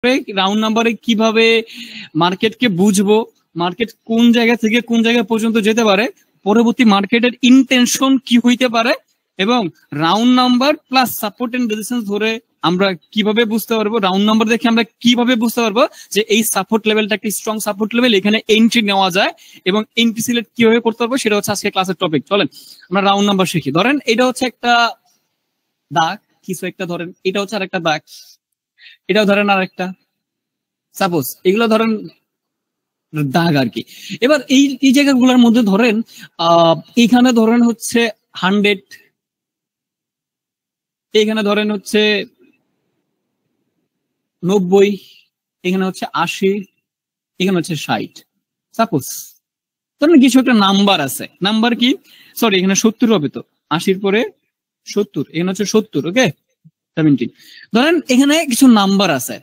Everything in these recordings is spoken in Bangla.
রাউন্ড নাম্বারে কিভাবে মার্কেটকে বুঝবো, মার্কেট কোন জায়গা থেকে কোন জায়গা পর্যন্ত যেতে পারে, পরবর্তী মার্কেটের ইন্টেনশন কি হইতে পারে, এবং round number plus support and resistance ধরে আমরা কিভাবে বুঝতে পারবো, রাউন্ড নাম্বার দেখে আমরা কিভাবে বুঝতে পারবো যে এই সাপোর্ট লেভেলটা একটা স্ট্রং সাপোর্ট লেভেল, এখানে এন্ট্রি নেওয়া যায়, এবং এন্ট্রি সিলেক্ট কিভাবে করতে পারবো সেটা হচ্ছে আজকে ক্লাসের টপিক। চলেন আমরা রাউন্ড নাম্বার শিখি। ধরেন এটা হচ্ছে একটা দাগ, কিছু একটা ধরেন, এটা হচ্ছে আর একটা দাগ, এটাও ধরেন আর একটা, সাপোজ এগুলো ধরেন দাগ আর কি। এবার এই এই জায়গাগুলোর মধ্যে ধরেন এইখানে ধরেন হচ্ছে 100, এইখানে ধরেন হচ্ছে 90, এখানে হচ্ছে 80, এখানে হচ্ছে 60। সাপোজ ধরেন কিছু একটা নাম্বার আছে, নাম্বার কি, সরি এখানে 70 হবে, তো 80 পরে 70, এখানে হচ্ছে 70, ওকে 70। ধরেন এখানে কিছু নাম্বার আছে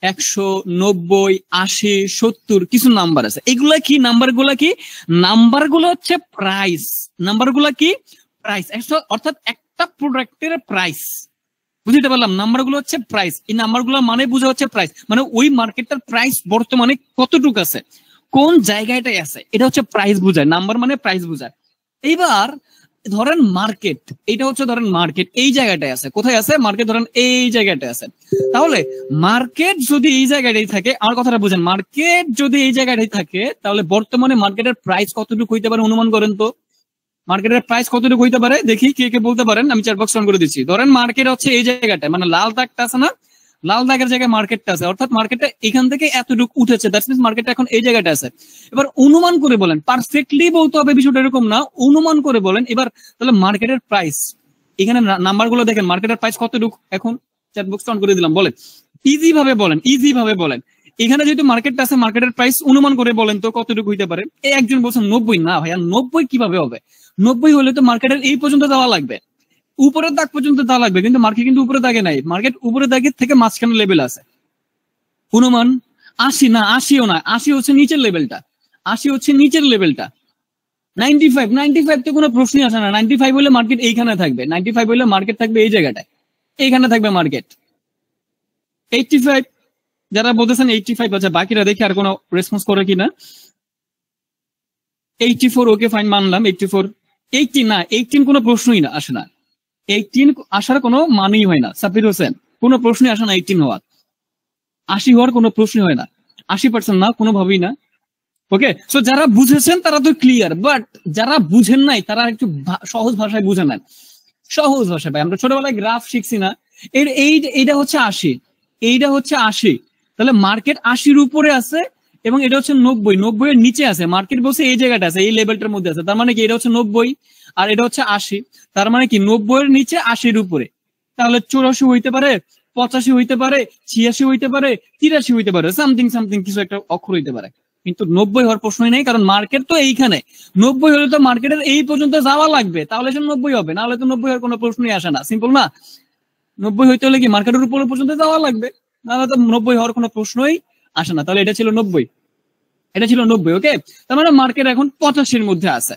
100, 90, 80, 70 কিছু নাম্বার আছে। এগুলা কি নাম্বার গুলা কি, নাম্বার গুলো হচ্ছে প্রাইস, নাম্বার গুলা কি প্রাইস, অর্থাৎ একটা প্রোডাক্টের প্রাইস, বুঝতে পারলাম, নাম্বার গুলো হচ্ছে প্রাইস। এই নাম্বার গুলো মানে বোঝা হচ্ছে প্রাইস, মানে ওই মার্কেটটার প্রাইস বর্তমানে কতটুকু আছে, কোন জায়গাটায় আছে, এটা হচ্ছে প্রাইস বোঝায়, নাম্বার মানে প্রাইস বোঝায়। এইবার ধরেন মার্কেট, এটা হচ্ছে ধরেন মার্কেট এই জায়গাটায় আছে, কোথায় আছে মার্কেট, ধরেন এই জায়গাটায় আছে। তাহলে মার্কেট যদি এই জায়গাটাই থাকে, আমার কথাটা বুঝেন, মার্কেট যদি এই জায়গাটাই থাকে তাহলে বর্তমানে মার্কেটের প্রাইস কতটুকু হইতে পারে অনুমান করেন তো, মার্কেটের প্রাইস কতটুকু হইতে পারে দেখি, কে কে বলতে পারেন, আমি চ্যাট বক্স অন করে দিচ্ছি। ধরেন মার্কেট হচ্ছে এই জায়গাটায়, মানে লাল দাগটা আছে না, লাল দাগের জায়গায় মার্কেটটা আছে, অর্থাৎ মার্কেটটা এখান থেকে এতটুকু উঠেছে, দ্যাটস মিন্স মার্কেটটা এখন এই জায়গাটা আছে। এবার অনুমান করে বলেন, পারফেক্টলি বলতে হবে বিষয়টা এরকম না, অনুমান করে বলেন এবার তাহলে মার্কেটের প্রাইস, এখানে নাম্বার গুলো দেখেন, মার্কেটের প্রাইস কতটুকু, এখন চ্যাট বক্স অন করে দিলাম, বলেন ইজি ভাবে বলেন, ইজি ভাবে বলেন, এখানে যেহেতু মার্কেটটা আছে মার্কেটের প্রাইস অনুমান করে বলেন তো কতটুকু হইতে পারে। এই একজন বলছেন 90, না ভাইয়া 90 কিভাবে হবে, 90 হলে তো মার্কেটের এই পর্যন্ত যাওয়া লাগবে, উপরের দাগ পর্যন্ত যাওয়া লাগবে, কিন্তু মার্কেট কিন্তু উপরে দাগে নাই, মার্কেট উপরে দাগের থেকে মাঝখানে লেভেল আছে। অনুমান 80, না 80ও না, 80 হচ্ছে নিচের লেভেলটা, 80 হচ্ছে নিচের লেভেলটা। 95, 95 তো কোনো প্রশ্নই আসে না, 95 হলে মার্কেট এইখানে থাকবে, 95 হলে মার্কেট থাকবে এই জায়গাটায়, এইখানে থাকবে মার্কেট। 85 যারা বলতেছেন 85, আচ্ছা বাকিরা দেখি আর কোনো রেসপন্স করে কিনা। 84, ওকে ফাইন মানলাম 84। 18 না, 18 কোনো প্রশ্নই না, আসে না, 18 আসার কোনো মানেই হয় না, সাব্বির হোসেন কোনো প্রশ্নই আসে না 18 হওয়ার, 80 হওয়ার কোনো প্রশ্নই হয় না, 80% না, কোনোভাবেই না। ওকে, সো যারা বুঝেছেন তারা তো ক্লিয়ার, বাট যারা বুঝেন নাই তারা একটু সহজ ভাষায় বুঝে নেন, সহজ ভাষায়। ভাই আমরা ছোটবেলায় গ্রাফ শিখছি না, এইটা হচ্ছে 80, এইটা হচ্ছে 80, তাহলে মার্কেট 80-র উপরে আছে, এবং এটা হচ্ছে 90, 90 এর নিচে আছে, মার্কেট বলছে এই জায়গাটা আছে, এই লেভেলটার মধ্যে আছে, তার মানে কি এটা হচ্ছে 90 আর এটা হচ্ছে 80, তার মানে কি 90 এর নিচে 80-র উপরে, তাহলে 84 হইতে পারে, 85 হইতে পারে, 86 হইতে পারে, 83 হইতে পারে, সামথিং সামথিং কিছু একটা অক্ষর হইতে পারে, কিন্তু 90 হওয়ার প্রশ্নই নেই, কারণ মার্কেট তো এইখানে, 90 হলে তো মার্কেটের এই পর্যন্ত যাওয়া লাগবে, তাহলে সে 90 হবে, না হলে তো 90 হওয়ার কোনো প্রশ্নই আসে না, সিম্পল না, 90 হইতে হলে কি মার্কেটের উপর পর্যন্ত যাওয়া লাগবে, নাহলে তো 90 হওয়ার কোনো প্রশ্নই আসে না। তাহলে এটা ছিল 90, এটা ছিল 90, ওকে, তার মানে মার্কেট এখন 85-র মধ্যে আছে।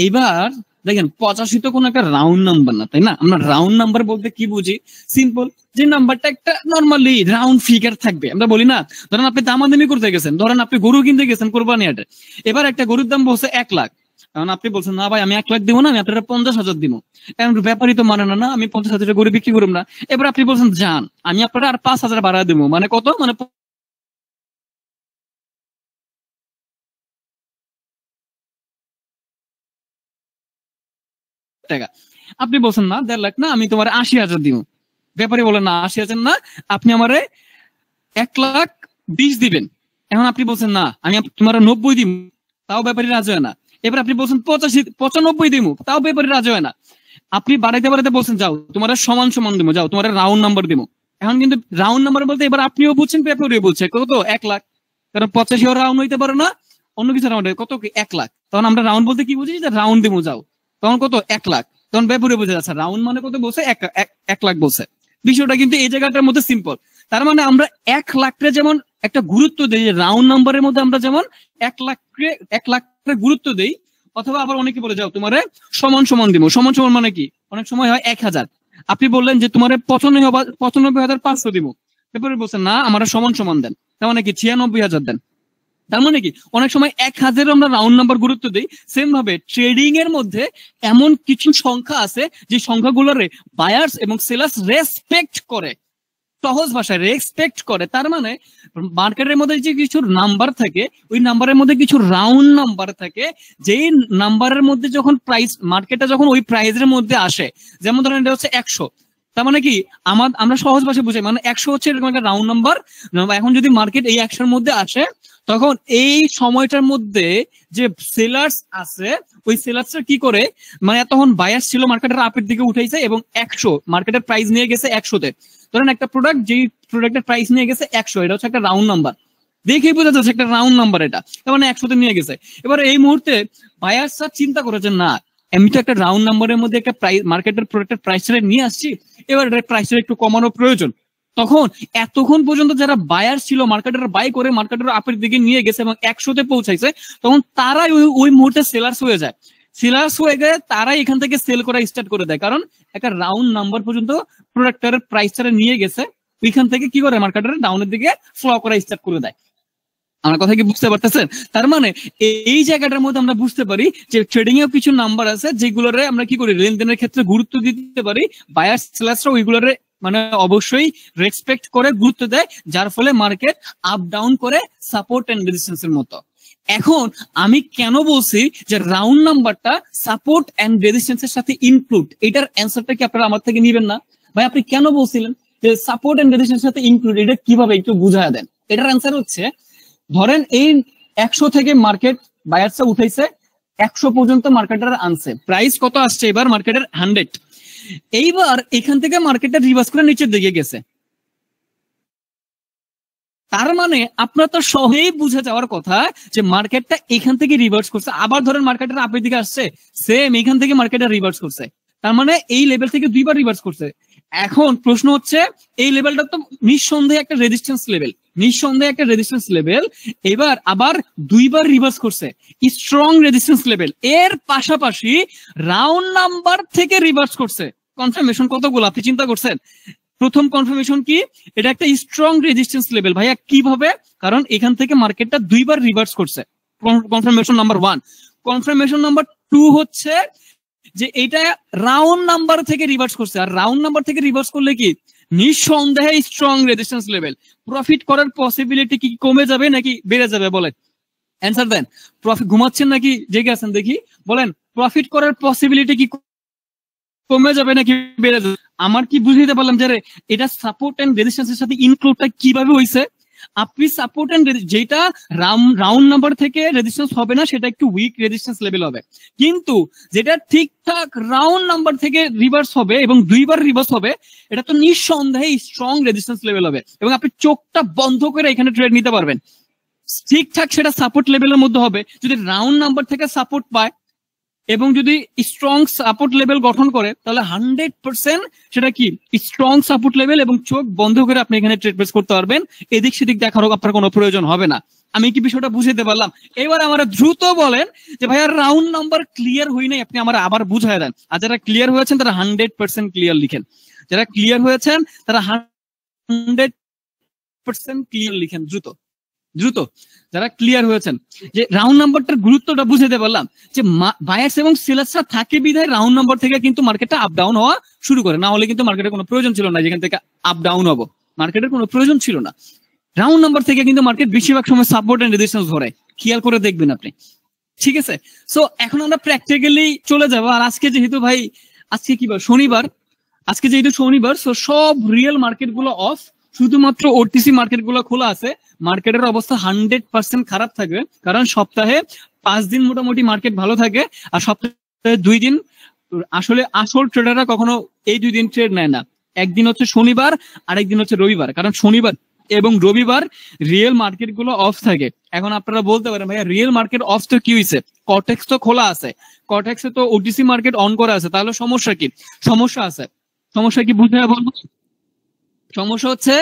এইবার দেখেন 85 তো কোনো একটা রাউন্ড নাম্বার না, তাই না, আমরা রাউন্ড নাম্বার বলতে কি বুঝি, সিম্পল, যে নাম্বারটা একটা নর্মালি রাউন্ড ফিগার থাকবে, আমরা বলি না, ধরেন আপনি দামাদামি করতে গেছেন, ধরেন আপনি গরু কিনতে গেছেন কোরবানি হাটে, এবার একটা গরুর দাম বলছে 1 লাখ, কারণ আপনি বলছেন না ভাই আমি 1 লাখ দিব না, আমি আপনারা 50,000 দিব, কারণ ব্যাপারই তো মানে না, আমি 50,000 গরু বিক্রি করব না। এবার আপনি বলছেন যান আমি আপনারা আর 5,000 বাড়া দেবো, মানে কত, মানে টাকা, আপনি বলছেন না 1.5 লাখ না, আমি তোমার 80,000 দিব, ব্যাপারে বলেন না 80,000 না, আপনি আমারে 1,20,000 দিবেন, এখন আপনি বলছেন না আমি তোমার 90 দিব, তাও ব্যাপারী রাজি হয় না। এবার আপনি বলছেন 95 দিব, তাও ব্যাপারী রাজি হয় না। আপনি বাড়াইতে বাড়াইতে বলছেন যাও তোমার সমান সমান দিব, যাও তোমার রাউন্ড নাম্বার দিব, এখন কিন্তু রাউন্ড নাম্বার বলতে এবার আপনিও বুঝছেন ব্যাপারীও বুঝছে, কত 1 লাখ, কারণ 85 রাউন্ড হইতে পারে না, অন্য কিছু রাউন্ড কত কি 1 লাখ, তখন আমরা রাউন্ড বলতে কি বুঝি, যে রাউন্ড দিব যাও, তখন কত 1 লাখ, তখন ব্যাপারে বুঝে যাচ্ছে রাউন্ড মানে কত বলছে 1 লাখ বলছে। বিষয়টা কিন্তু এই জায়গাটার মধ্যে সিম্পল, তার মানে আমরা 1 লাখকে যেমন একটা গুরুত্ব দিই, রাউন্ড নাম্বারের মধ্যে আমরা যেমন 1 লাখকে গুরুত্ব দেই, অথবা আবার অনেকে বলে যাও তোমারে সমান সমান দিব, সমান সমান মানে কি, অনেক সময় হয় 1,000, আপনি বললেন যে তোমার 95,500 দিব, পেপারে বলছে না আমরা সমান সমান দেন, তার মানে কি 96,000 দেন। তার মানে কি অনেক সময় 1,000 আমরা রাউন্ড নাম্বার গুরুত্ব দিই, সেম ভাবে ট্রেডিং এর মধ্যে এমন কিছু সংখ্যা আছে যে সংখ্যাগুলোরে বায়ার্স এবং সেলার্স রেসপেক্ট করে, সহজ ভাষায় রেসপেক্ট করে। তার মানে মার্কেটের মধ্যে যে কিছু নাম্বার থাকে, ওই নাম্বারের মধ্যে কিছু রাউন্ড নাম্বার থাকে, যেই নাম্বারের মধ্যে যখন প্রাইস মার্কেটে যখন ওই প্রাইসের মধ্যে আসে, যেমন ধরেন এটা হচ্ছে 100, তার মানে কি আমরা সহজ ভাষায় বুঝাই, মানে 100 হচ্ছে এরকম একটা রাউন্ড নাম্বার। এখন যদি মার্কেট এই 100-র মধ্যে আসে, তখন এই সময়টার মধ্যে যে সেলার্স আছে, ওই সেলার্সরা কি করে, মানে তখন বায়ার্স ছিল মার্কেটের আপের দিকে উঠেছে এবং 100 মার্কেটের প্রাইস নিয়ে গেছে 100-তে। ধরেন একটা প্রোডাক্ট, যেই প্রোডাক্টের প্রাইস নিয়ে গেছে 100, এটা হচ্ছে একটা রাউন্ড নাম্বার, দেখেই বোঝা যাচ্ছে একটা রাউন্ড নাম্বার, এটা তার মানে 100-তে নিয়ে গেছে। এবার এই মুহূর্তে বায়ার্সরা চিন্তা করেছে না, আমি তো একটা রাউন্ড নাম্বারের মধ্যে একটা প্রাইস মার্কেটের প্রোডাক্টের প্রাইসটা নিয়ে আসছি, এবার প্রাইসটা একটু কমানো প্রয়োজন। তখন এতক্ষণ পর্যন্ত যারা বায়ার ছিল মার্কেটের বাই করে মার্কেটের আপের দিকে নিয়ে গেছে এবং 100-তে পৌঁছাইছে, তখন তারাই ওই মুহূর্তে সেলার্স হয়ে যায়। সেলার্স হয়ে গেলে তারাই এখান থেকে সেল করা স্টার্ট করে দেয়, কারণ একটা রাউন্ড নাম্বার পর্যন্ত প্রোডাক্টের প্রাইসটা নিয়ে গেছে, ওইখান থেকে কি করে মার্কেটের ডাউনের দিকে ফ্লো করা স্টার্ট করে দেয়। আমার কথা কি বুঝতে পারতেছেন? তার মানে এই জায়গাটার মধ্যে আমরা বুঝতে পারি যে ট্রেডিং এও কিছু নাম্বার আছে যেগুলোরে আমরা কি করি, লেনদেনের ক্ষেত্রে গুরুত্ব দিতে পারি, বায়ার সেলার্সরা ওইগুলোরে মানে অবশ্যই রেসপেক্ট করে গুরুত্ব দেয়, যার ফলে মার্কেট আপ ডাউন করে সাপোর্ট এন্ড রেজিস্ট্যান্সের মতো। এখন আমি কেন বলছি যে রাউন্ড নাম্বারটা সাপোর্ট এন্ড রেজিস্ট্যান্সের সাথে ইনক্লুড, এটার অ্যান্সারটা কি আপনারা আমার থেকে নিবেন না? ভাই আপনি কেন বলছিলেন যে সাপোর্ট এন্ড রেজিস্ট্যান্সের সাথে ইনক্লুড, এটা কিভাবে একটু বুঝায় দেন। এটার অ্যান্সার হচ্ছে, ধরেন এই 100 থেকে মার্কেট বায়ার্সরা উঠাইছে 100 পর্যন্ত মার্কেটের আনছে, প্রাইস কত আসছে এবার মার্কেটের 100, এইবার এখান থেকে মার্কেটটা রিভার্স করে নিচের দিকে গেছে। তার মানে আপনার তো সহজেই বুঝে যাওয়ার কথা যে মার্কেটটা এখান থেকে রিভার্স করছে, আবার ধরেন মার্কেটের আপের দিকে আসছে, সেম এখান থেকে মার্কেটটা রিভার্স করছে, তার মানে এই লেভেল থেকে 2বার রিভার্স করছে। এখন প্রশ্ন হচ্ছে, এই লেভেলটা তো নিঃসন্দেহে একটা রেজিস্ট্যান্স লেভেল, নিঃসন্দেহে একটা রেজিস্ট্যান্স লেভেল, এবার আবার 2বার রিভার্স করছে, স্ট্রং রেজিস্ট্যান্স লেভেল, এর পাশাপাশি রাউন্ড নাম্বার থেকে রিভার্স করছে। কনফার্মেশন কতগুলো আপনি চিন্তা করছেন? প্রথম কনফার্মেশন কি, এটা একটা স্ট্রং রেজিস্ট্যান্স লেভেল। ভাইয়া কিভাবে? কারণ এখান থেকে মার্কেটটা 2বার রিভার্স করছে, কনফার্মেশন নাম্বার 1। কনফার্মেশন নাম্বার 2 হচ্ছে যে এটা রাউন্ড নাম্বার থেকে রিভার্স করছে, আর রাউন্ড নাম্বার থেকে রিভার্স করলে কি নিঃসন্দেহে স্ট্রং রেজিস্ট্যান্স লেভেল। প্রফিট করার পসিবিলিটি কি কমে যাবে নাকি বেড়ে যাবে বলেন? অ্যান্সার দেন। প্রফিট ঘুমাচ্ছেন নাকি জেগে আছেন দেখি, বলেন প্রফিট করার পসিবিলিটি কি কমে যাবে নাকি বেড়ে যাবে? আমার কি বুঝাইতে পারলাম যে এটা সাপোর্ট এন্ড রেজিস্ট্যান্সের সাথে ইনক্লুডটা কিভাবে হইছে? আপনি সাপোর্ট এন্ড যেটা রাউন্ড নাম্বার থেকে রেজিস্ট্যান্স হবে না, সেটা একটু উইক রেজিস্ট্যান্স লেভেল হবে, কিন্তু যেটা ঠিকঠাক রাউন্ড নাম্বার থেকে রিভার্স হবে এবং 2বার রিভার্স হবে, এটা তো নিঃসন্দেহে স্ট্রং রেজিস্ট্যান্স লেভেল হবে এবং আপনি চোখটা বন্ধ করে এখানে ট্রেড নিতে পারবেন। ঠিকঠাক সেটা সাপোর্ট লেভেলের মধ্যে হবে, যদি রাউন্ড নাম্বার থেকে সাপোর্ট পায় এবং যদি স্ট্রং সাপোর্ট লেভেল গঠন করে, তাহলে 100% সেটা কি স্ট্রং সাপোর্ট লেভেল, এবং চোখ বন্ধ করে আপনি এখানে ট্রেড প্লেস করতে পারবেন, এদিক সেদিক দেখারও আপনার কোনো প্রয়োজন হবে না। আমি কি বিষয়টা বুঝাতে পারলাম? এবার আমার দ্রুত বলেন যে ভাইয়া রাউন্ড নাম্বার ক্লিয়ার হই নাই, আপনি আমার আবার বুঝায় দেন। আর যারা ক্লিয়ার হয়েছেন তারা 100% ক্লিয়ার লিখেন, যারা ক্লিয়ার হয়েছেন তারা 100% ক্লিয়ার লিখেন, দ্রুত দ্রুত। যারা ক্লিয়ার হয়েছেন যে রাউন্ড নাম্বারটার গুরুত্বটা বুঝাতে পারলাম, যে বায়ার্স এবং সেলার্সরা থাকে বিধায় রাউন্ড নাম্বার থেকে কিন্তু মার্কেটটা আপ ডাউন হওয়া শুরু করে, না হলে কিন্তু মার্কেটের কোনো প্রয়োজন ছিল না যেখান থেকে আপ ডাউন হবো, মার্কেটের কোনো প্রয়োজন ছিল না। রাউন্ড নাম্বার থেকে কিন্তু মার্কেট বেশিরভাগ সময় সাপোর্ট এন্ড রেজিস্ট্যান্স ধরে, খেয়াল করে দেখবেন আপনি, ঠিক আছে? সো এখন আমরা প্র্যাকটিক্যালি চলে যাবো। আর আজকে যেহেতু ভাই আজকে কি বার, শনিবার, আজকে যেহেতু শনিবার, সো সব রিয়েল মার্কেট গুলো অফ, শুধুমাত্র ওটিসি মার্কেট গুলো খোলা আছে। মার্কেটের অবস্থা 100% খারাপ থাকবে, কারণ সপ্তাহে 5 দিন মোটামুটি মার্কেট ভালো থাকে, আর সপ্তাহে 2 দিন আসলে আসল ট্রেডাররা কখনো এই 2 দিন ট্রেড নেয় না। একদিন হচ্ছে শনিবার, আরেকদিন হচ্ছে রবিবার, কারণ শনিবার এবং রবিবার রিয়েল মার্কেট গুলো অফ থাকে। এখন আপনারা বলতে পারেন ভাইয়া রিয়েল মার্কেট অফ তো কি হয়েছে, কটেক্স তো খোলা আছে, কটেক্সে তো ওটিসি মার্কেট অন করা আছে, তাহলে সমস্যা কি? সমস্যা আছে, সমস্যা কি বুঝতে বলবো? সমস্যা হচ্ছে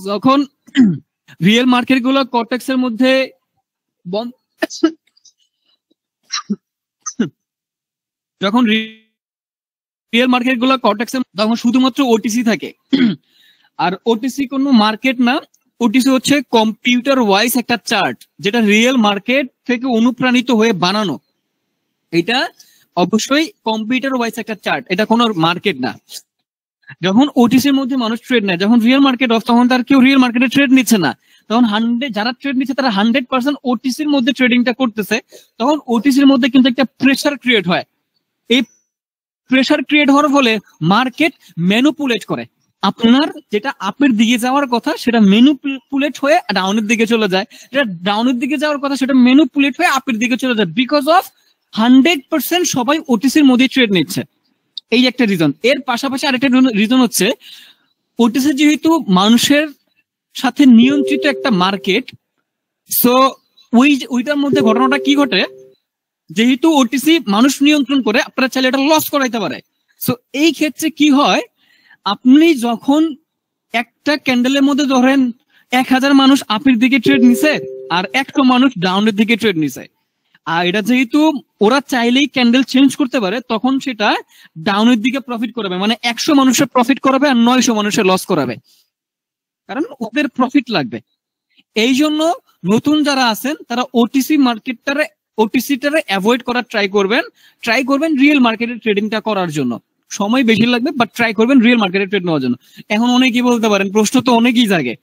যখন রিয়েল মার্কেট গুলো কটেক্স এর মধ্যে যখন রিয়েল মার্কেট গুলো কটেক্স এর তখন শুধুমাত্র ওটিসি থাকে, আর ওটিসি কোনো মার্কেট না, ওটিসি হচ্ছে কম্পিউটার ওয়াইজ একটা চার্ট, যেটা রিয়েল মার্কেট থেকে অনুপ্রাণিত হয়ে বানানো। এটা অবশ্যই কম্পিউটার ওয়াইজ একটা চার্ট, এটা কোনো মার্কেট না। যখন ওটিসির মধ্যে মানুষ ট্রেড নেয়, যখন রিয়েল মার্কেট অফ, তখন তার কেউ রিয়েল মার্কেটে ট্রেড নিচ্ছে না, তখন যারা ট্রেড নিচ্ছে তারা 100% ওটিসির মধ্যে ট্রেডিংটা করতেছে। তখন ওটিসির মধ্যে কিন্তু একটা প্রেসার ক্রিয়েট হয়। এই প্রেসার ক্রিয়েট হওয়ার ফলে মার্কেট ম্যানিপুলেট করে, আপনার যেটা আপের দিকে যাওয়ার কথা সেটা ম্যানিপুলেট হয়ে ডাউনের দিকে চলে যায়, যেটা ডাউনের দিকে যাওয়ার কথা সেটা ম্যানিপুলেট হয়ে আপের দিকে চলে যায়, বিকজ অফ 100% সবাই ওটিসির মধ্যে ট্রেড নিচ্ছে। এই একটা রিজন। এর পাশাপাশি আরেকটা রিজন হচ্ছে ওটিসি যেহেতু মানুষের সাথে নিয়ন্ত্রিত একটা মার্কেট, সো ওইটার মধ্যে ঘটনাটা কি ঘটে, যেহেতু ওটিসি মানুষ নিয়ন্ত্রণ করে, আপনারা চাইলে এটা লস করাইতে পারে। সো এই ক্ষেত্রে কি হয়, আপনি যখন একটা ক্যান্ডেলের মধ্যে ধরেন 1000 মানুষ আপের দিকে ট্রেড নিছে আর 100 মানুষ ডাউনের দিকে ট্রেড নিছে, আর এটা যেহেতু ওরা চাইলেই ক্যান্ডেল চেঞ্জ করতে পারে, তখন সেটা ডাউনের দিকে প্রফিট করাবে, মানে 100 মানুষের প্রফিট করাবে আর 900 মানুষের লস করাবে, কারণ ওদের প্রফিট লাগবে। এই জন্য নতুন যারা আছেন তারা ওটিসিটারে অ্যাভয়েড করার ট্রাই করবেন রিয়েল মার্কেটে ট্রেডিংটা করার জন্য। সময় বেশি লাগবে, বাট ট্রাই করবেন রিয়েল মার্কেটে ট্রেড নেওয়ার জন্য। এখন অনেকেই বলতে পারেন, প্রশ্ন তো অনেকেই জাগে,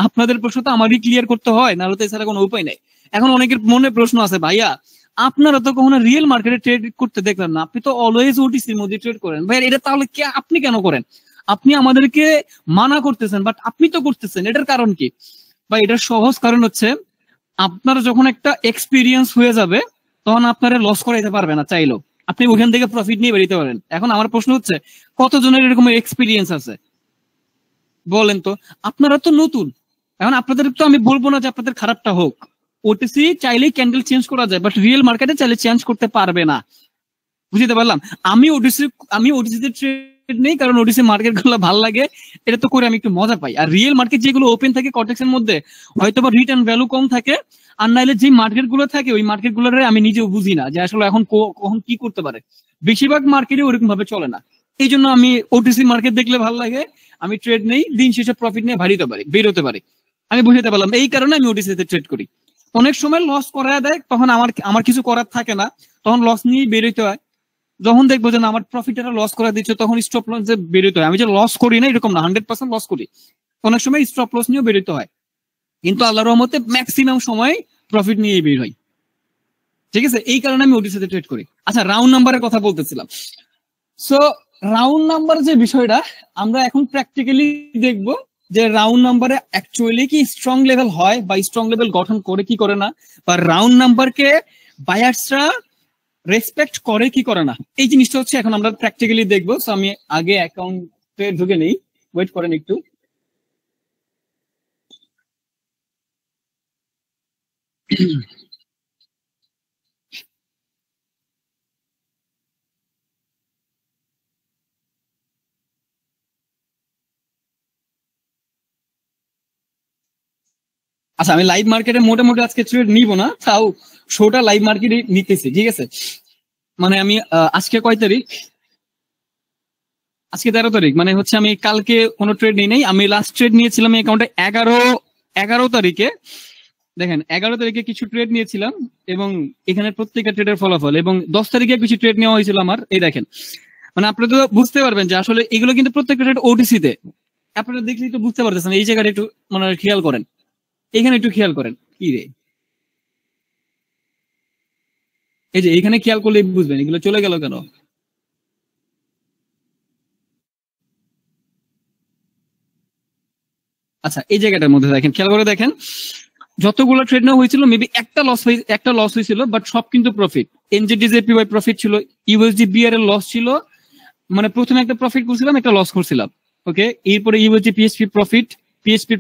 আপনাদের প্রশ্ন তো আমারই ক্লিয়ার করতে হয়, নাহলে তো এছাড়া কোনো উপায় নেই। এখন অনেকের মনে প্রশ্ন আছে, ভাইয়া আপনারা তো কখনো রিয়েল মার্কেটে ট্রেড করতে দেখলেন না, আপনি তো অলওয়েজ ওটিসির মধ্যে ট্রেড করেন, ভাই এটা তাহলে আপনি কেন করেন? আপনি আমাদেরকে মানা করতেছেন, বাট আপনি তো করতেছেন, এটার কারণ কি? বা এটার সহজ কারণ হচ্ছে, আপনার যখন একটা এক্সপিরিয়েন্স হয়ে যাবে তখন আপনারা লস করাইতে পারবে না চাইলেও, আপনি ওখান থেকে প্রফিট নিয়ে বেরিতে পারেন। এখন আমার প্রশ্ন হচ্ছে, কতজনের এরকম এক্সপিরিয়েন্স আছে বলেন তো? আপনারা তো নতুন, এখন আপনাদের তো আমি বলবো না যে আপনাদের খারাপটা হোক, ওটিসি চাইলেই ক্যান্ডেল চেঞ্জ করা যায়, বাট রিয়েল মার্কেটে চাইলে চেঞ্জ করতে পারবে না। বুঝতে পারলাম? আমি ওটিসিতে ট্রেড নেই, কারণ ওটিসি মার্কেট গুলো ভালো লাগে, এটা তো করে আমি একটু মজা পাই। আর রিয়েল মার্কেট যেগুলো ওপেন থাকে কর্টেক্সের মধ্যে, হয়তো বা রিটার্ন ভ্যালু কম থাকে, আর নাইলে যে মার্কেট গুলো থাকে ওই মার্কেট গুলোর আমি নিজেও বুঝি না যে আসলে এখন কখন কি করতে পারে। বেশিরভাগ মার্কেটে ওরকম ভাবে চলে না, এই জন্য আমি ওটিসি মার্কেট দেখলে ভালো লাগে, আমি ট্রেড নেই, দিন শেষে প্রফিট নিয়ে বেরোতে পারি। আমি বুঝতে পারলাম, এই কারণে আমি ওটিসিতে ট্রেড করি। অনেক সময় লস করা দেয়, তখন আমার কিছু করার থাকে না, তখন লস নিয়েই বেরোতে হয়। যখন দেখবো যে আমার প্রফিট লস করে দিচ্ছে, তখন স্টপ লস যে বেরোতে হয়। আমি যে লস করি না এরকম না, 100% লস করি, অনেক সময় স্টপ লস নিয়েও বেরোতে হয়, কিন্তু আল্লাহর রহমতে ম্যাক্সিমাম সময় প্রফিট নিয়ে বের হয়। ঠিক আছে, এই কারণে আমি ওটিসিতে ট্রেড করি। আচ্ছা, রাউন্ড নাম্বারের কথা বলতেছিলাম। সো রাউন্ড নাম্বার যে বিষয়টা আমরা এখন প্র্যাকটিক্যালি দেখবো, যে রাউন্ড নাম্বারে অ্যাকচুয়ালি কি স্ট্রং লেভেল হয় বা স্ট্রং লেভেল গঠন করে কি করে না, বা রাউন্ড নাম্বারকে বায়ার্সরা রেসপেক্ট করে কি করে না, এই জিনিসটা হচ্ছে এখন আমরা প্র্যাকটিক্যালি দেখবো। সো আমি আগে অ্যাকাউন্টে ঢুকে নেই, ওয়েট করেন একটু। আচ্ছা, আমি লাইভ মার্কেটে মোটামুটি আজকে ট্রেড নিব না, তাও শোটা লাইভ মার্কেটে নিতেছি, ঠিক আছে? মানে আমি আজকে কয় তারিখ? আজকে 13 তারিখ, মানে হচ্ছে আমি কালকে কোনো ট্রেড নিই নাই। আমি লাস্ট ট্রেড নিয়েছিলাম এই অ্যাকাউন্টে 11 তারিখে। দেখেন, 11 তারিখে কিছু ট্রেড নিয়েছিলাম, এবং এখানে প্রত্যেকটা ট্রেডের ফলাফল, এবং 10 তারিখে কিছু ট্রেড নেওয়া হয়েছিল আমার। এই দেখেন, মানে আপনি তো বুঝতে পারবেন যে আসলে এগুলো কিন্তু প্রত্যেকটা ট্রেড ওটিসিতে। আপনারা দেখলেই তো বুঝতে পারতেছেন। এই জায়গাটা একটু মানে খেয়াল করেন, এখানে একটু খেয়াল করেন, কি রে, এই যে এখানে খেয়াল করলে বুঝবেন এগুলো চলে গেল কেন। আচ্ছা, এই জায়গাটার মধ্যে দেখেন, খেয়াল করে দেখেন, যতগুলো ট্রেড নেওয়া হয়েছিল মেবি একটা লস হয়েছিল, বাট সব কিন্তু প্রফিট। এনজেডিজেপিওয়াই প্রফিট ছিল, ইউএসডি বিআর এর লস ছিল, মানে প্রথমে একটা প্রফিট করছিলাম, একটা লস করছিলাম, ওকে। এরপরে USD PSP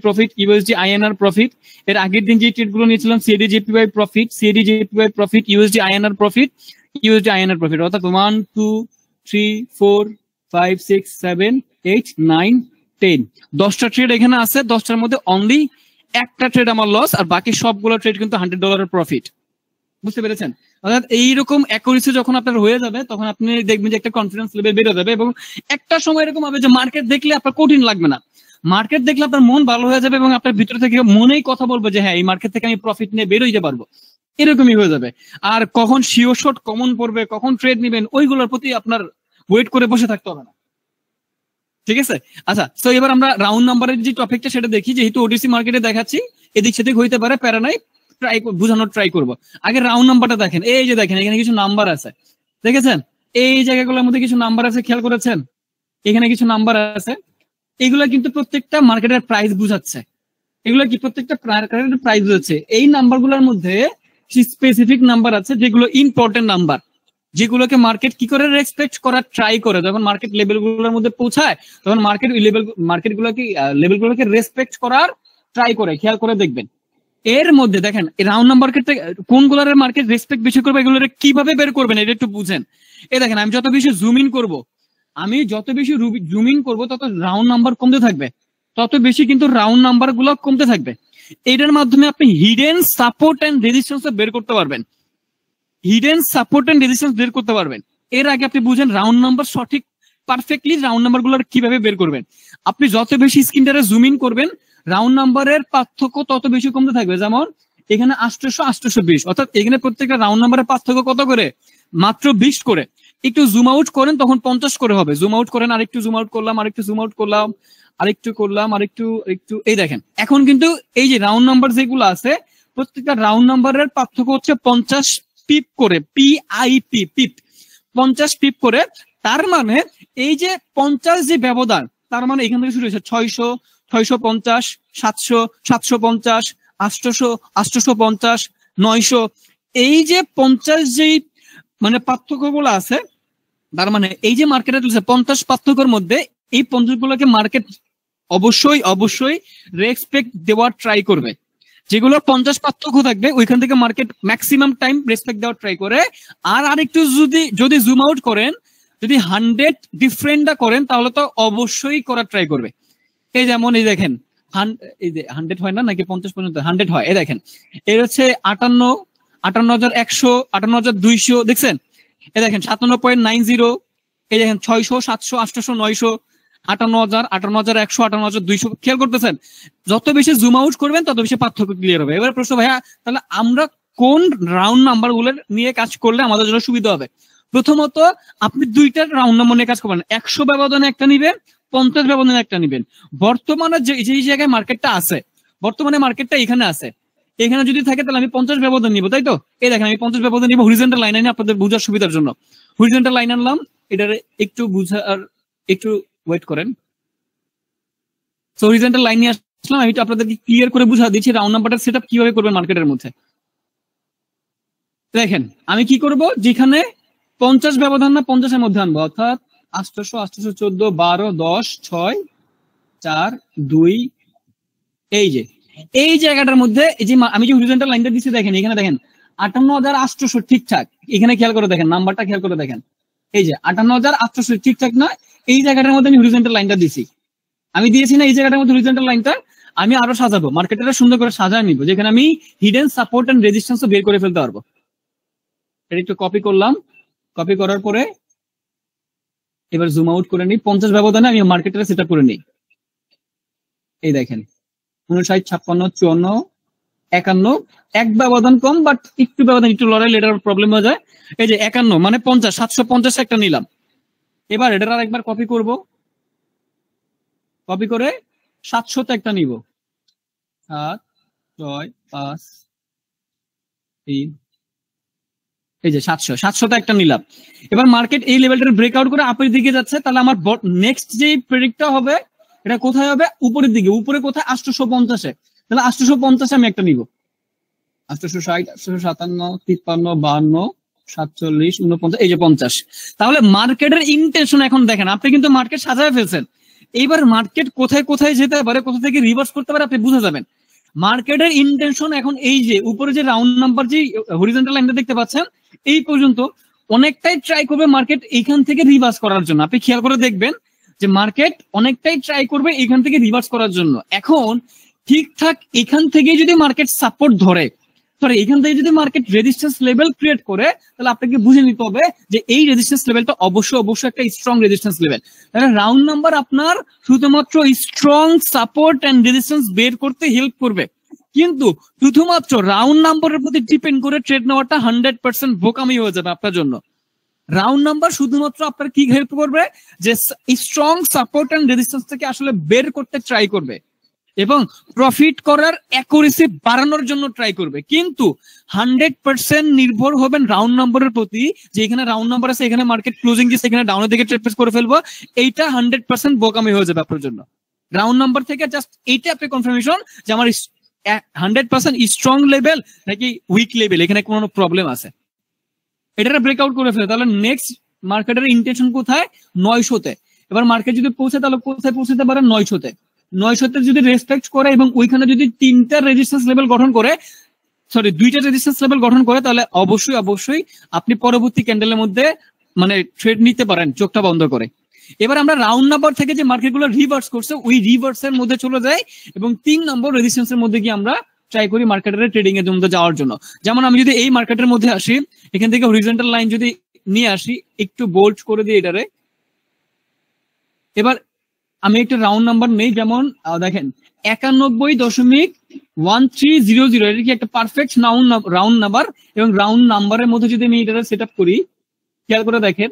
profit, USD INR profit. এর আগের দিন যে ট্রেড গুলো নিয়েছিলাম, সিএডিজেপিওয়াই প্রফিট, ইউএসডি আইএনআর প্রফিট, অর্থাৎ 1 2 3 4 5 6 7 8 9 10, 10টা ট্রেড এখানে আছে। 10টার মধ্যে অনলি একটা ট্রেড আমার লস, আর বাকি সবগুলো ট্রেড কিন্তু $100 প্রফিট। বুঝতে পেরেছেন? অর্থাৎ এইরকম অ্যাকুরেসি যখন আপনার হয়ে যাবে, তখন আপনি দেখবেন যে একটা কনফিডেন্স লেভেল বেড়ে যাবে, এবং একটা সময় এরকম হবে যে মার্কেট দেখলে আপনার কঠিন লাগবে না। মার্কেট দেখলে আপনার মন ভালো হয়ে যাবে এবং আপনার ভিতর থেকে মনেই কথা বলবে যে হ্যাঁ এই মার্কেট থেকে আমি প্রফিট নিয়ে বের হইতে পারবো, এরকমই হয়ে যাবে। আর কখন শিওর শর্ট কমন পড়বে, কখন ট্রেড নেবেন, ওইগুলোর প্রতি আপনার ওয়েট করে বসে থাকতে হবে না। ঠিক আছে, আচ্ছা তো এবার আমরা রাউন্ড নাম্বারের যে টপিকটা সেটা দেখি। যেহেতু ওটিসি মার্কেটে দেখাচ্ছি, এদিক সেদিক হইতে পারে, প্যারা নাই, বোঝানোর ট্রাই করবো। আগে রাউন্ড নাম্বারটা দেখেন, এই যে দেখেন এখানে কিছু নাম্বার আছে, দেখেছেন? এই জায়গাগুলোর মধ্যে কিছু নাম্বার আছে, খেয়াল করেছেন? এখানে কিছু নাম্বার আছে, এগুলা কিন্তু প্রত্যেকটা মার্কেটের প্রাইস বুঝাচ্ছে। এগুলো কি প্রত্যেকটা মার্কেটের প্রাইস বুঝাচ্ছে। এই নাম্বারগুলোর মধ্যে স্পেসিফিক নাম্বার আছে যেগুলো ইম্পর্টেন্ট নাম্বার, যেগুলোকে মার্কেট কি করে রেসপেক্ট করার ট্রাই করে। যখন মার্কেট লেভেল গুলোর মধ্যে পৌঁছায় তখন মার্কেটগুলোকে রেসপেক্ট করার ট্রাই করে, খেয়াল করে দেখবেন। এর মধ্যে দেখেন রাউন্ড নাম্বার কোনগুলোর মার্কেট রেসপেক্ট বেশি করবে, এগুলোর কিভাবে বের করবেন এটা একটু বুঝেন। এই দেখেন আমি যত বেশি জুম ইন করবো তত রাউন্ড নাম্বার কমতে থাকবে, তত বেশি কিন্তু রাউন্ড নাম্বার গুলো কমতে থাকবে। এটার মাধ্যমে আপনি হিডেন সাপোর্ট এন্ড রেজিস্ট্যান্স বের করতে পারবেন। এর আগে আপনি বুঝেন রাউন্ড নাম্বার সঠিক পারফেক্টলি রাউন্ড নাম্বার গুলো কিভাবে বের করবেন। আপনি যত বেশি স্ক্রিনটারে জুম ইন করবেন রাউন্ড নাম্বারের পার্থক্য তত বেশি কমতে থাকবে। যেমন এখানে 820, অর্থাৎ এখানে প্রত্যেকটা রাউন্ড নাম্বারের পার্থক্য কত করে? মাত্র 20 করে। একটু জুম আউট করেন তখন 50 করে হবে। জুম আউট করেন, আরেকটু জুম আউট করলাম, আরেকটু জুম আউট করলাম, আরেকটু এই দেখেন এখন কিন্তু এই যে রাউন্ড নাম্বার যেগুলো আছে প্রত্যেকটা রাউন্ড নাম্বারের পার্থক্য হচ্ছে 50 পিপ করে, পিপ 50 পিপ করে। তার মানে এই যে 50 যে ব্যবধান, তার মানে এখান থেকে শুরু হয়েছে 600, 650, 700, 750, 800, 850, 900। এই যে 50 যেই মানে পার্থক্য গুলো আছে, তার মানে এই যে মার্কেটে চলছে 50 পার্থক্যের মধ্যে এই 50 গুলোকে মার্কেট অবশ্যই রেসপেক্ট দেওয়ার ট্রাই করবে। যেগুলো 50 পার্থক্য থাকবে ওইখান থেকে মার্কেট ম্যাক্সিমাম টাইম রেসপেক্ট দেওয়ার ট্রাই করে। আর আরেকটু যদি জুম আউট করেন, যদি 100 ডিফারেন্টটা করেন তাহলে তো অবশ্যই করার ট্রাই করবে। এই যেমন এই দেখেন 100 হয় না নাকি 50 পর্যন্ত 100 হয়। এই দেখেন এর হচ্ছে 58, 58,100, 58,200, দেখছেন? এই দেখেন 57.90, এই দেখেন 600, 700, 800, 900, 58,000, 58,100, 58,200। খেয়াল করতেছেন? যত বেশি জুম আউট করবেন তত বেশি পার্থক্য ক্লিয়ার হবে। এবার প্রশ্ন, ভাইয়া তাহলে আমরা কোন রাউন্ড নাম্বার গুলো নিয়ে কাজ করলে আমাদের জন্য সুবিধা হবে? প্রথমত আপনি দুইটা রাউন্ড নাম্বার নিয়ে কাজ করবেন, 100 ব্যবধানে একটা নিবেন, 50 ব্যবধানে একটা নিবেন। বর্তমানে যে জায়গায় মার্কেটটা আছে, বর্তমানে মার্কেটটা এখানে আছে, এখানে যদি থাকে তাহলে আমি 50 ব্যবধান নিব, তাই তো? এই দেখেন আমি 50 ব্যবধান নিব হরিজন্টাল লাইন আনি আপনাদের বোঝার সুবিধার জন্য। হরিজন্টাল লাইন আনলাম, এটার একটু বুঝার একটু ওয়েট করেন। সো হরিজন্টাল লাইন নিয়ে আসলাম, আমি আপনাদেরকে ক্লিয়ার করে বুঝা দিচ্ছি রাউন্ড নাম্বারটা সেটআপ কিভাবে করবেন মার্কেটের মধ্যে। দেখেন আমি কি করব, যেখানে 50 ব্যবধান না 50-এর মধ্যে আনবো, অর্থাৎ 800, 814, 12, 10, 6, 4, 2। এই জায়গাটার মধ্যে এই যে আমি যে হরিজন্টাল লাইনটা দিচ্ছি দেখেন, এখানে দেখেন 58,800 ঠিকঠাক। এখানে খেয়াল করে দেখেন, নাম্বারটা খেয়াল করে দেখেন, এই যে 58,800 ঠিকঠাক না? এই জায়গাটার মধ্যে আমি হরিজন্টাল লাইনটা দিছি, আমি দিয়েছি না? এই জায়গাটার মধ্যে হরিজন্টাল লাইনটা আমি আরো সাজাবো, মার্কেটটা সুন্দর করে সাজায় নিব, যেখানে আমি হিডেন সাপোর্ট এন্ড রেজিস্ট্যান্স বের করে ফেলতে পারবো। এটা একটু কপি করলাম, কপি করার পরে এবার জুম আউট করে নিই। 50 ব্যবধানে আমি মার্কেটটা সেট আপ করে নিই। এই দেখেন 59, 56, 54, 51, এক ব্যবধান কম, বাট একটু ব্যবধান একটু লড়াই, এটার প্রবলেম হয়ে যায়। এই যে 51 মানে 50, 750 একটা নিলাম। এবার এটার আর একবার কপি করব, কপি করে 700 একটা নিব, 7, 6, 5, 3, এই যে 700 একটা নিলাম। এবার মার্কেট এই লেভেলটার ব্রেকআউট করে আপের দিকে যাচ্ছে, তাহলে আমার নেক্সট যে প্রেডিক্টটা হবে এটা কোথায় হবে? উপরের দিকে। উপরে কোথায়? 850-এ। তাহলে 850-এ আমি একটা নিব, 860, 857, 53, 52, 47, 49, এই যে 50। তাহলে মার্কেটের ইন্টেনশন এখন দেখেন, আপনি কিন্তু মার্কেট সাজায় ফেলছেন। এইবার মার্কেট কোথায় কোথায় যেতে পারে, কোথা থেকে রিভার্স করতে পারে আপনি বুঝে যাবেন। মার্কেটের ইন্টেনশন এখন এই যে উপরে যে রাউন্ড নাম্বার যে হরিজন্টাল লাইনটা দেখতে পাচ্ছেন, এই পর্যন্ত অনেকটাই ট্রাই করবে মার্কেট এইখান থেকে রিভার্স করার জন্য। আপনি খেয়াল করে দেখবেন যে মার্কেট অনেকটাই ট্রাই করবে এখান থেকে রিভার্স করার জন্য। এখন ঠিকঠাক এখান থেকে যদি মার্কেট সাপোর্ট ধরে, সরি এখান থেকে যদি মার্কেট রেজিস্ট্যান্স লেভেল ক্রিয়েট করে তাহলে আপনাকে বুঝে নিতে হবে যে এই রেজিস্ট্যান্স লেভেলটা অবশ্যই একটা স্ট্রং রেজিস্ট্যান্স লেভেল। তাহলে রাউন্ড নাম্বার আপনার শুধুমাত্র স্ট্রং সাপোর্ট এন্ড রেজিস্ট্যান্স বের করতে হেল্প করবে, কিন্তু শুধুমাত্র রাউন্ড নাম্বারের প্রতি ডিপেন্ড করে ট্রেড নেওয়াটা 100% বোকামি হয়ে যাবে আপনার জন্য। রাউন্ড নাম্বার শুধুমাত্র আপনার কি হেল্প করবে, যে স্ট্রং সাপোর্ট এন্ড রেজিস্ট্যান্স থেকে আসলে বের করতে ট্রাই করবে এবং প্রফিট করার অ্যাকুরেসি বাড়ানোর জন্য ট্রাই করবে, কিন্তু 100% নির্ভর হবেন রাউন্ড নাম্বারের প্রতি, যে এখানে রাউন্ড নাম্বার আছে, এখানে মার্কেট ক্লোজিং দিচ্ছে, এখানে ডাউনের দিকে ট্রেড প্লেস করে ফেলবো, এইটা 100% বোকামি হয়ে যাবে আপনার জন্য। রাউন্ড নাম্বার থেকে জাস্ট এইটা আপনি কনফার্মেশন যে আমার 100% স্ট্রং লেভেল নাকি উইক লেভেল, এখানে কোনো প্রবলেম আছে, এটা ব্রেকআউট করে ফেলে। তাহলে নেক্সট মার্কেটের ইন্টেনশন কোথায়? 900-তে। এবার মার্কেট যদি পৌঁছে তাহলে কোথায় পৌঁছতে পারে? 900-তে। 900-তে যদি রেসপেক্ট করে এবং ওইখানে যদি দুইটা রেজিস্ট্যান্স লেভেল গঠন করে তাহলে অবশ্যই আপনি পরবর্তী ক্যান্ডেলের মধ্যে মানে ট্রেড নিতে পারেন চোখটা বন্ধ করে। এবার আমরা রাউন্ড নাম্বার থেকে যে মার্কেটগুলো রিভার্স করছে ওই রিভার্সের মধ্যে চলে যাই এবং 3 নম্বর রেজিস্ট্যান্সের মধ্যে গিয়ে আমরা ট্রাই করি মার্কেটের ট্রেডিং এর মধ্যে যাওয়ার জন্য। যেমন আমি যদি এই মার্কেটের মধ্যে আসি, এখান থেকে হরিজন্টাল লাইন যদি নিয়ে আসি, একটু বোল্ড করে দিই এটারে। এবার আমি একটা রাউন্ড নাম্বার নেই, যেমন দেখেন 91.1300, এটা কি একটা পারফেক্ট রাউন্ড নাম্বার, এবং রাউন্ড নাম্বারের মধ্যে যদি আমি এটা সেট আপ করি, খেয়াল করে দেখেন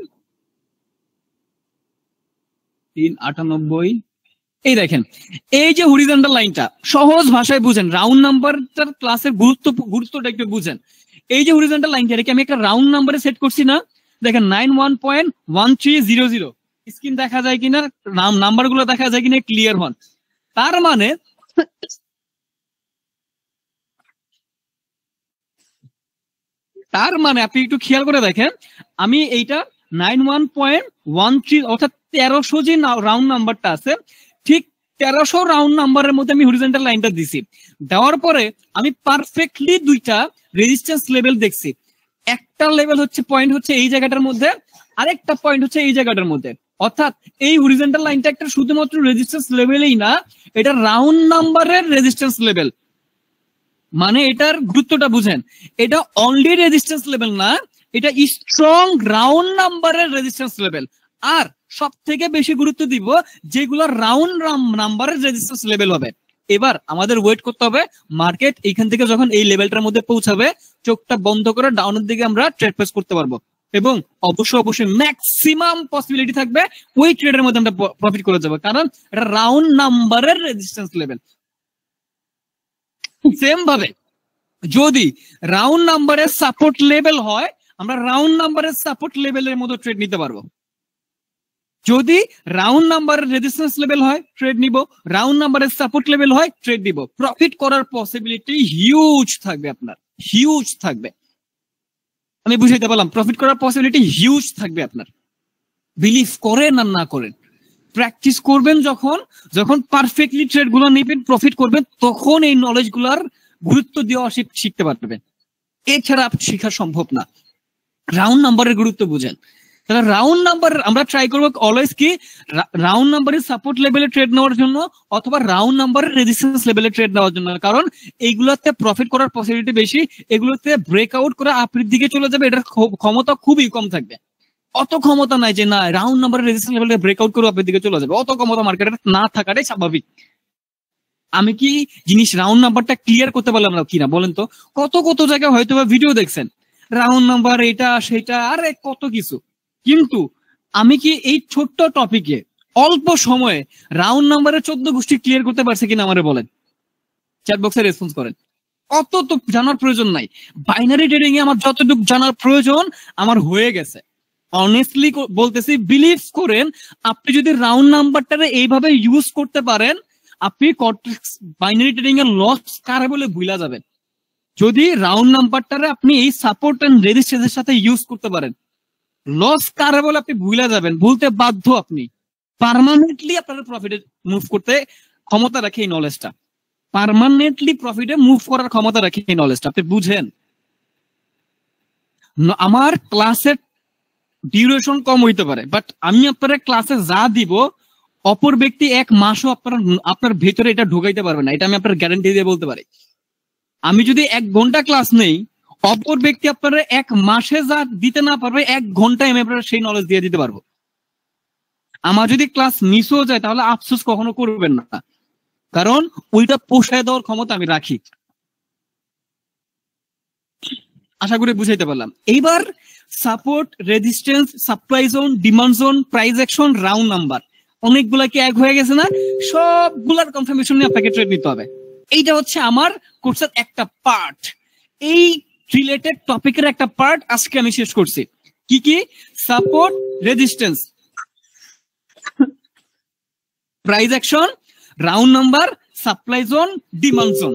398, এই দেখেন এই যে হরিজন্টাল লাইনটা, সহজ ভাষায় বুঝেন, রাউন্ড নাম্বারটার ক্লাসের গুরুত্বটা একটু বুঝেন। এই যে হরিজন্টাল লাইনটা, এটাকে আমি একটা রাউন্ড নাম্বারে সেট করছি না, দেখেন 91.1300, স্ক্রিন দেখা যায় কিনা, নাম্বার গুলো দেখা যায় কিনা, ক্লিয়ার হন। তার মানে আপনি একটু খেয়াল করে দেখেন, আমি এইটা 91.13 অর্থাৎ 1300 যে রাউন্ড নাম্বারটা আছে, ঠিক 1300 রাউন্ড নাম্বারের মধ্যে আমি হরিজন্টাল লাইনটা দিছি। দেওয়ার পরে আমি পারফেক্টলি দুইটা রেজিস্ট্যান্স লেভেল দেখছি। একটা লেভেল পয়েন্ট হচ্ছে এই জায়গাটার মধ্যে, আরেকটা পয়েন্ট হচ্ছে এই জায়গাটার মধ্যে। অর্থাৎ এই হরিজন্টাল লাইনটা একটা শুধুমাত্র রেজিস্ট্যান্স লেভেলই না, এটা রাউন্ড নাম্বারের রেজিস্ট্যান্স লেভেল। মানে এটার গুরুত্বটা বুঝেন, এটা অনলি রেজিস্ট্যান্স লেভেল না, এটা স্ট্রং রাউন্ড নাম্বারের রেজিস্ট্যান্স লেভেল। আর সব থেকে বেশি গুরুত্ব দিব যেগুলো রাউন্ড নাম্বারের রেজিস্ট্যান্স লেভেল হবে। এবার আমাদের ওয়েট করতে হবে মার্কেট এখান থেকে যখন এই লেভেলটার মধ্যে পৌঁছাবে, চোখটা বন্ধ করে ডাউনের দিকে আমরা ট্রেড প্লেস করতে পারবো, এবং অবশ্যই ম্যাক্সিমাম পসিবিলিটি থাকবে ওই ট্রেডের মধ্যে আমরা প্রফিট করে যাবো, কারণ এটা রাউন্ড নাম্বারের রেজিস্ট্যান্স লেভেল। সেম ভাবে যদি রাউন্ড নাম্বারের সাপোর্ট লেভেল হয়, আমরা রাউন্ড নাম্বারের সাপোর্ট লেভেলের মতো ট্রেড নিতে পারবো। যদি রাউন্ড নাম্বারের রেজিস্ট্যান্স লেভেল হয় ট্রেড নিব, রাউন্ড নাম্বারের সাপোর্ট লেভেল হয় ট্রেড দিব। প্রফিট করার পসিবিলিটি হিউজ থাকবে, আপনার হিউজ থাকবে। আমি বুঝাইতে পারলাম, প্রফিট করার পসিবিলিটি হিউজ থাকবে আপনার। বিলিভ করেন আর না করেন, প্র্যাকটিস করবেন, যখন পারফেক্টলি ট্রেড গুলো নেবেন, প্রফিট করবেন, তখন এই নলেজ গুলার গুরুত্ব দেওয়া শিখতে পারবেন। এছাড়া শেখা সম্ভব না। রাউন্ড নাম্বারের গুরুত্ব বুঝেন। তাহলে রাউন্ড নাম্বার আমরা ট্রাই করবো অলওয়েজ কি, রাউন্ড নাম্বারের সাপোর্ট লেভেলে ট্রেড নেওয়ার জন্য অথবা রাউন্ড নাম্বারের রেজিস্ট্যান্স লেভেলে ট্রেড নেওয়ার জন্য, কারণ এইগুলোতে প্রফিট করার পসিবিলিটি বেশি, এগুলোতে ব্রেকআউট করে আপের দিকে চলে যাবে, এটার ক্ষমতা খুবই কম থাকবে। অত ক্ষমতা নাই যে না রাউন্ড নাম্বারের রেজিস্ট্যান্স লেভেলে ব্রেকআউট করে আপের দিকে চলে যাবে, অত ক্ষমতা মার্কেটের না থাকাটাই স্বাভাবিক। আমি কি জিনিস রাউন্ড নাম্বারটা ক্লিয়ার করতে পারলাম না কিনা বলেন তো? কত জায়গায় হয়তো বা ভিডিও দেখছেন, রাউন্ড নাম্বার এটা সেটা আরে কত কিছু, কিন্তু আমি কি এই ছোট্ট টপিকে অল্প সময়ে রাউন্ড নাম্বারের 14 গোষ্ঠী ক্লিয়ার করতে পারছি কিনা আমারে বলেন, চ্যাট বক্সে রেসপন্স করেন। অত তো জানার প্রয়োজন নাই, বাইনারি ট্রেডিং এ আমার যতটুকু জানার প্রয়োজন আমার হয়ে গেছে। অনেস্টলি বলতেছি, বিলিভ করেন, আপনি যদি রাউন্ড নাম্বারটারে এইভাবে ইউজ করতে পারেন, আপনি বাইনারি ট্রেডিং এর লস কারে বলে ভুলা যাবেন। যদি রাউন্ড নাম্বারটারে আপনি এই সাপোর্ট এন্ড রেজিস্ট্যান্সের সাথে ইউজ করতে পারেন, লস কারে বলে আপনি ভুলা যাবেন, ভুলতে বাধ্য। আপনি পার্মানেন্টলি আপনার প্রফিটে মুভ করতে ক্ষমতা রাখে এই নলেজটা, পার্মানেন্টলি প্রফিটে মুভ করার ক্ষমতা রাখে এই নলেজটা, আপনি বুঝেন। আমার ক্লাসের ডিউরেশন কম হইতে পারে, বাট আমি আপনার ক্লাসে যা দিব অপর ব্যক্তি 1 মাসও আপনার ভেতরে এটা ঢুকাইতে পারবে না, এটা আমি আপনার গ্যারান্টি দিয়ে বলতে পারি। আমি যদি 1 ঘন্টা ক্লাস নেই, অপর ব্যক্তি আপনারা 1 মাসে যা দিতে না পারবে 1 ঘন্টায় আমি আপনারা সেই নলেজ দিয়ে দিতে পারবো। আমার যদি ক্লাস মিস হয়ে যায় তাহলে আফসোস কখনো করবেন না, কারণ ওইটা পোষায় দেওয়ার ক্ষমতা আমি রাখি। আশা করি বুঝাইতে পারলাম। এইবার support, resistance, supply zone, demand zone, price action, round number, অনেকগুলা কি এক হয়ে গেছে না? সবগুলার কনফার্মেশন নিয়ে আপনাকে ট্রেড নিতে হবে। এইটা হচ্ছে আমার কোর্সের একটা পার্ট, এই রিলেটেড টপিকের একটা পার্ট আজকে আমি শেষ করছি। কি কি? Support, resistance, price action, round number, supply zone, demand zone.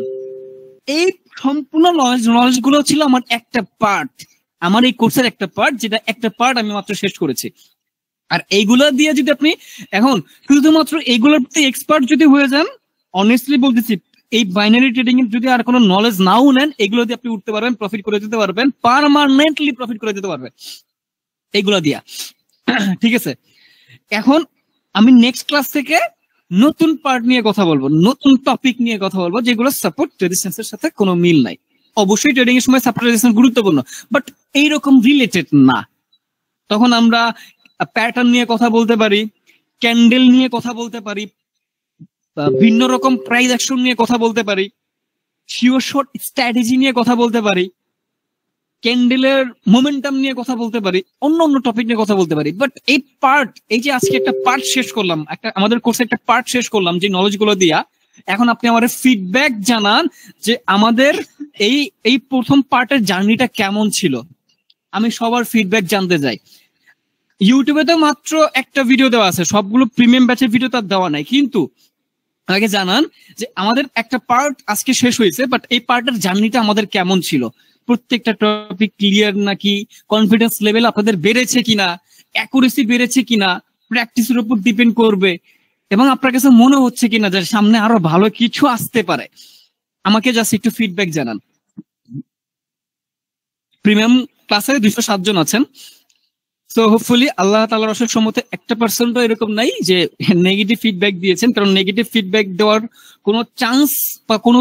এই সম্পূর্ণ নলেজ গুলো ছিল আমার একটা পার্ট, আমার এই কোর্সের একটা পার্ট, যেটা একটা পার্ট আমি মাত্র শেষ করেছি। আর এইগুলা দিয়ে যদি আপনি এখন শুধুমাত্র এইগুলোর প্রতি এক্সপার্ট যদি হয়ে যান, অনেস্টলি বলতেছি, এই বাইনারি ট্রেডিং এর যদি আর কোনো নলেজ নাও নেন, এগুলো দিয়ে আপনি উঠতে পারবেন, প্রফিট করে দিতে পারবেন, পার্মানেন্টলি প্রফিট করে দিতে পারবেন এইগুলো দিয়া। ঠিক আছে, এখন আমি নেক্সট ক্লাস থেকে নতুন পার্ট নিয়ে কথা বলবো, নতুন টপিক নিয়ে কথা বলবো, যেগুলো সাপোর্ট রেজিস্ট্যান্সের সাথে কোনো মিল নাই। অবশ্যই ট্রেডিং এর সময় সাপোর্ট রেজিস্ট্যান্স গুরুত্বপূর্ণ, বাট এইরকম রিলেটেড না। তখন আমরা প্যাটার্ন নিয়ে কথা বলতে পারি, ক্যান্ডেল নিয়ে কথা বলতে পারি, ভিন্ন রকম প্রাইস অ্যাকশন নিয়ে কথা বলতে পারি, শিওর শর্ট স্ট্র্যাটেজি নিয়ে কথা বলতে পারি, ক্যান্ডেলের মোমেন্টাম নিয়ে কথা বলতে পারি, অন্য অন্য টপিক নিয়ে কথা বলতে পারি। বাট এই পার্ট, এই যে আজকে একটা পার্ট শেষ করলাম, একটা আমাদের কোর্সে একটা পার্ট শেষ করলাম যে নলেজ গুলো দিয়া, এখন আপনি আমাদের ফিডব্যাক জানান যে আমাদের এই প্রথম পার্টের জার্নিটা কেমন ছিল। আমি সবার ফিডব্যাক জানতে চাই। ইউটিউবে তো মাত্র একটা ভিডিও দেওয়া আছে, সবগুলো প্রিমিয়াম ব্যাচের ভিডিও তার দেওয়া নাই, কিন্তু আগে জানান যে আমাদের একটা পার্ট আজকে শেষ হয়েছে, বাট এই পার্টের জার্নিটা আমাদের কেমন ছিল, প্রত্যেকটা টপিক ক্লিয়ার নাকি, কনফিডেন্স লেভেল আপনাদের বেড়েছে কিনা, অ্যাকুরেসি বেড়েছে কিনা, প্র্যাকটিসের উপর ডিপেন্ড করবে, এবং আপনার কাছে মনে হচ্ছে কিনা যে সামনে আরো ভালো কিছু আসতে পারে। আমাকে জাস্ট একটু ফিডব্যাক জানান। প্রিমিয়াম ক্লাসে 207 জন আছেন, সো হোপফুলি আল্লাহ তাআলার অশেষ রহমতে 1% এরকম নাই যে নেগেটিভ ফিডব্যাক দিয়েছেন, কারণ নেগেটিভ ফিডব্যাক দেওয়ার কোনো চান্স বা কোনো